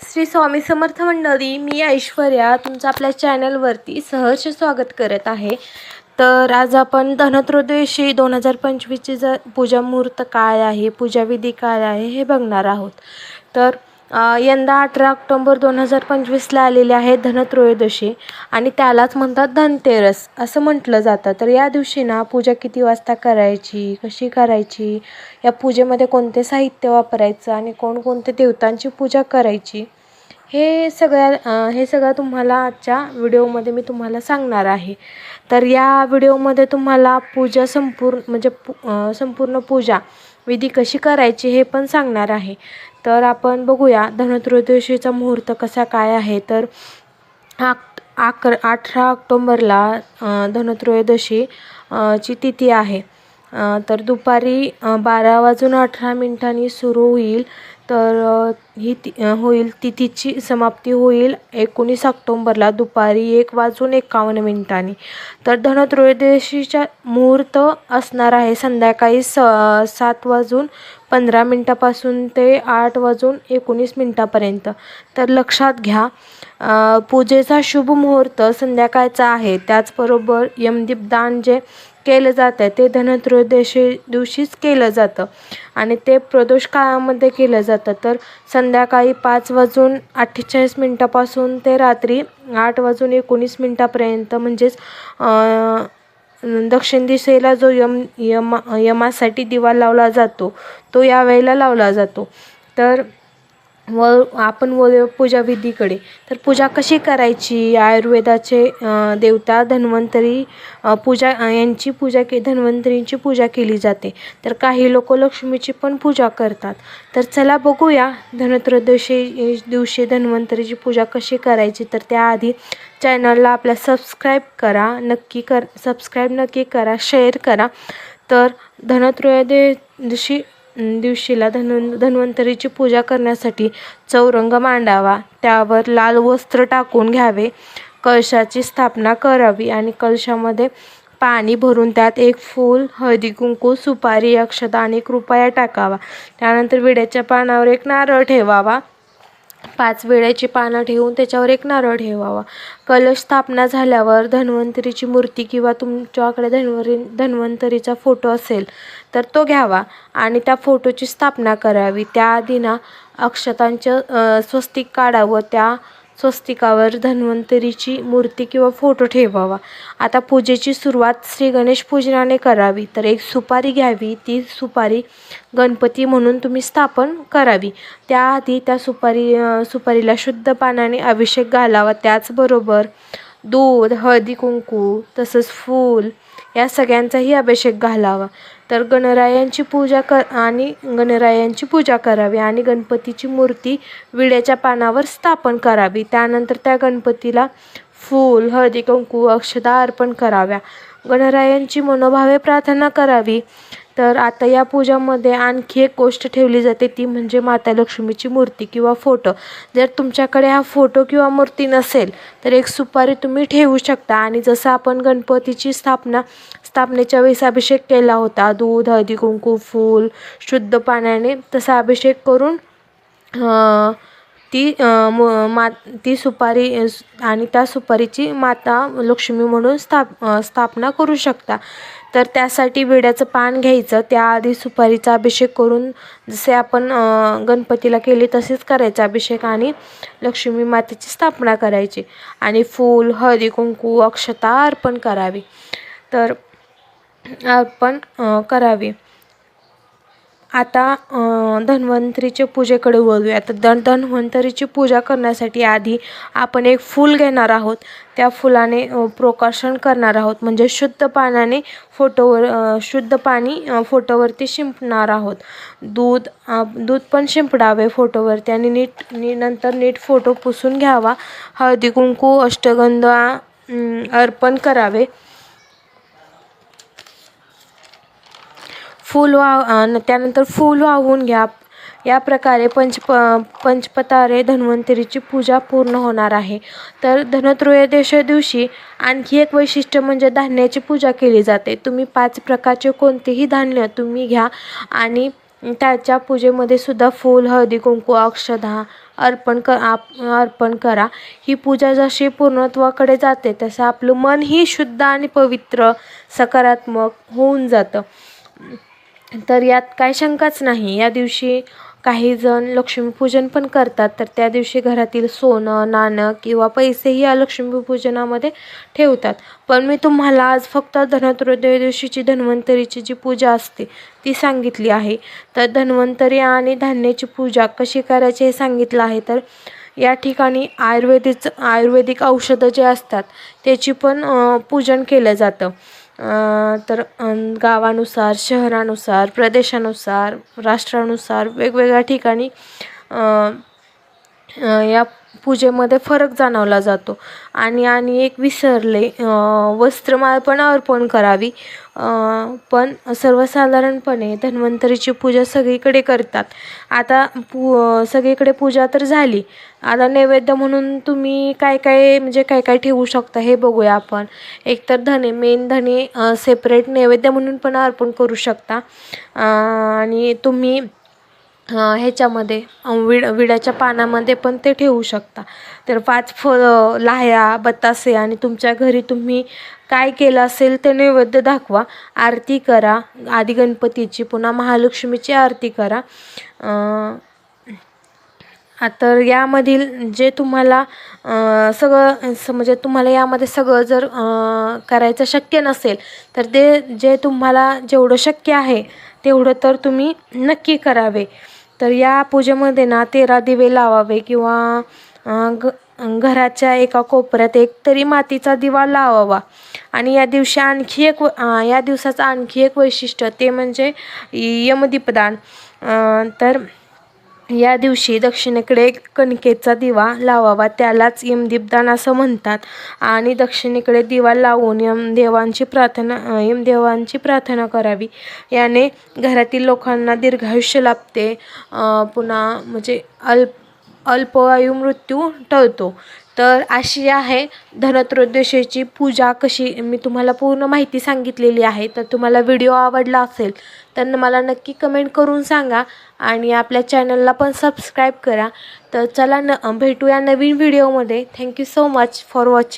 श्री स्वामी समर्थ मंडळी, मी ऐश्वर्या तुमचं आपल्या चॅनलवरती सहर्ष स्वागत करत आहे। तर आज आपण धनत्रयोदशी 2025ची पूजा मुहूर्त काय आहे, पूजाविधी काय आहे हे बघणार आहोत। तर यंदा 18 ऑक्टोबर 2025ला आलेले आहे धनत्रयोदशी आणि त्यालाच म्हणतात धनतेरस असं म्हटलं जातं। तर या दिवशी ना पूजा किती वाजता करायची, कशी करायची, या पूजेमध्ये कोणते साहित्य वापरायचं आणि कोणकोणते देवतांची पूजा करायची हे सगळं तुम्हाला आजच्या व्हिडिओमध्ये मी तुम्हाला सांगणार आहे। तर या व्हिडिओमध्ये तुम्हाला पूजा संपूर्ण पूजा विधी कशी करायची हे पण सांगणार आहे। तर आपण बघूया धनत्रयोदशीचा मुहूर्त कसा काय आहे। तर 18 ऑक्टोबरला धनत्रयोदशी ची तिथी आहे। तर दुपारी 12:18 सुरू होईल। तर ही तिथीची समाप्ती होईल 19 ऑक्टोबरला दुपारी 1:51। तर धनत्रयोदशीचा मुहूर्त असणार आहे संध्याकाळी 7:15 पासून ते 8:19 पर्यंत। तर लक्षात घ्या, पूजेचा शुभ मुहूर्त संध्याकाळचा आहे। त्याचबरोबर यमदीपदान जे केलं जातं ते धनत्रयोदशी दिवशीच केलं जातं आणि ते प्रदोष काळामध्ये केलं जातं। तर संध्याकाळी 5:48 पासून ते रात्री 8:19 पर्यंत, म्हणजेच दक्षिण दिशेला जो यमासाठी दिवा लावला जातो तो यावेळेला लावला जातो। तर आपण पूजाविधीकडे। तर पूजा कशी करायची, आयुर्वेदाचे देवता धन्वंतरी धन्वंतरींची पूजा केली जाते। तर काही लोक लक्ष्मीची पण पूजा करतात। तर चला बघूया धनत्रयोदशी दिवशी धन्वंतरीची पूजा कशी करायची। तर त्याआधी चॅनलला आपल्या सबस्क्राईब नक्की करा, शेअर करा। तर धनत्रयोदशी दिवशीला धन्वंतरीची पूजा करण्यासाठी चौरंग मांडावा, त्यावर लाल वस्त्र टाकून घ्यावे, कळशाची स्थापना करावी आणि कलशामध्ये पाणी भरून त्यात एक फूल, हळदी कुंकू, सुपारी, अक्षता आणि रुपया टाकावा। त्यानंतर विड्याच्या पानावर एक नारळ ठेवावा, 5 विड्याची पानं ठेवून त्याच्यावर एक नारळ ठेवावा। कलश स्थापना झाल्यावर धन्वंतरीची मूर्ती किंवा तुमच्याकडे धन्वंतरीचा फोटो असेल तर तो घ्यावा आणि त्या फोटोची स्थापना करावी। त्याआधी ना अक्षतांचं स्वस्तिक काढावं, त्या स्वस्तिकावर धन्वंतरीची मूर्ती किंवा फोटो ठेवावा। आता पूजेची सुरुवात श्री गणेश पूजनाने करावी। तर एक सुपारी घ्यावी, ती सुपारी गणपती म्हणून तुम्ही स्थापन करावी। त्याआधी त्या सुपारीला शुद्ध पाण्याने अभिषेक घालावा। त्याचबरोबर दूध, हळदी कुंकू तसंच फूल या सगळ्यांचाही अभिषेक घालावा। तर गणरायांची पूजा करावी आणि गणपतीची मूर्ती विड्याच्या पानावर स्थापन करावी। त्यानंतर त्या गणपतीला फूल, हळदी कुंकू, अक्षता अर्पण कराव्या, गणरायांची मनोभावे प्रार्थना करावी। तर आता या पूजामध्ये आणखी एक गोष्ट ठेवली जाते, ती म्हणजे माता लक्ष्मीची मूर्ती किंवा फोटो। जर तुमच्याकडे हा फोटो किंवा मूर्ती नसेल तर एक सुपारी तुम्ही ठेवू शकता आणि जसं आपण गणपतीची स्थापनेच्या वेळेस अभिषेक केला होता, दूध, हळदी कुंकू, फूल, शुद्ध पाण्याने, तसा अभिषेक करून ती सुपारी आणि त्या सुपारीची माता लक्ष्मी म्हणून स्थापना करू शकता। तर त्यासाठी विड्याचं पान घ्यायचं, त्याआधी सुपारीचा अभिषेक करून जसे आपण गणपतीला केले तसेच करायचा अभिषेक आणि लक्ष्मी मातेची स्थापना करायची आणि फूल, हळदी कुंकू, अक्षता अर्पण करावी। आता धन्वंतरीच्या पूजेकडे वळूया। तर धन्वंतरीची पूजा करण्यासाठी आधी आपण एक फूल घेणार आहोत, त्या फुलाने प्रोक्षण करणार आहोत, म्हणजे शुद्ध पाणी फोटोवरती शिंपणार आहोत। दूध पण शिंपडावे फोटोवरती आणि नंतर नीट फोटो पुसून घ्यावा। हळदी कुंकू, अष्टगंधा अर्पण करावे। त्यानंतर फूल वाहून घ्या। या प्रकारे पंचपतारे धन्वंतरीची पूजा पूर्ण होणार आहे। तर धनत्रयोदशी दिवशी आणखी एक वैशिष्ट्य म्हणजे धान्याची पूजा केली जाते। तुम्ही 5 प्रकारचे कोणतेही धान्य तुम्ही घ्या आणि त्याच्या पूजेमध्ये सुद्धा फूल, हळदी कुंकू, अक्षता अर्पण करा. ही पूजा जशी पूर्णत्वाकडे जाते तसं आपलं मनही शुद्ध आणि पवित्र सकारात्मक होऊन जातं. तर यात काही शंकाच नाही. या दिवशी काही जण लक्ष्मीपूजन पण करतात. तर त्या दिवशी घरातील सोनं, नाणं किंवा पैसेही या लक्ष्मीपूजनामध्ये ठेवतात. पण मी तुम्हाला आज फक्त धनत्रयोदशी दिवशीची धन्वंतरीची जी पूजा असते ती सांगितली आहे. तर धन्वंतरी आणि धान्याची पूजा कशी करायची हे सांगितलं आहे. तर या ठिकाणी आयुर्वेदिक औषधं जे असतात त्याची पण पूजन केलं जातं. तर गावानुसार, शहरानुसार, प्रदेशानुसार, राष्ट्रानुसार वेगवेगळ्या ठिकाणी या पूजेमध्ये फरक जाणवला जातो. आणि एक विसरले, वस्त्रमाळ पण अर्पण करावी. पण सर्वसाधारणपणे धन्वंतरीची पूजा सगळीकडे करतात. आता सगळीकडे पूजा तर झाली. आता नैवेद्य म्हणून तुम्ही काय काय ठेवू शकता हे बघूया आपण. एकतर धने सेपरेट नैवेद्य म्हणून पण अर्पण करू शकता. आणि तुम्ही ह्याच्यामध्ये विड्याच्या पानामध्ये पण ते ठेवू शकता. तर 5 फळं, लाह्या, बतासे आणि तुमच्या घरी तुम्ही काय केलं असेल ते नैवेद्य दाखवा. आरती करा आधी गणपतीची, पुन्हा महालक्ष्मीची आरती करा. तर यामधील जे तुम्हाला सगळं म्हणजे तुम्हाला यामध्ये सगळं जर करायचं शक्य नसेल तर जे तुम्हाला जेवढं शक्य आहे तेवढं तर तुम्ही नक्की करावे. तर या पूजेमध्ये ना 13 दिवे लावावे किंवा घराच्या एका कोपऱ्यात एक तरी मातीचा दिवा लावावा. आणि या दिवसाचं आणखी एक वैशिष्ट्य ते म्हणजे यमदीपदान. तर या दिवशी दक्षिणेकडे कणकेचा दिवा लावावा, त्यालाच यमदीपदान असं म्हणतात. आणि दक्षिणेकडे दिवा लावून यमदेवांची प्रार्थना करावी. याने घरातील लोकांना दीर्घायुष्य लाभते. पुन्हा म्हणजे अल्पआयू मृत्यू टळतो. तर अशी आहे धनत्रयोदशीची पूजा. कशी मी तुम्हाला पूर्ण माहिती सांगितलेली आहे. तर तुम्हाला व्हिडिओ आवडला असेल तर मला नक्की कमेंट करून सांगा आणि आपल्या चॅनलला पण सबस्क्राईब करा. तर चला भेटूया नवीन व्हिडिओमध्ये. Thank you so much for watching.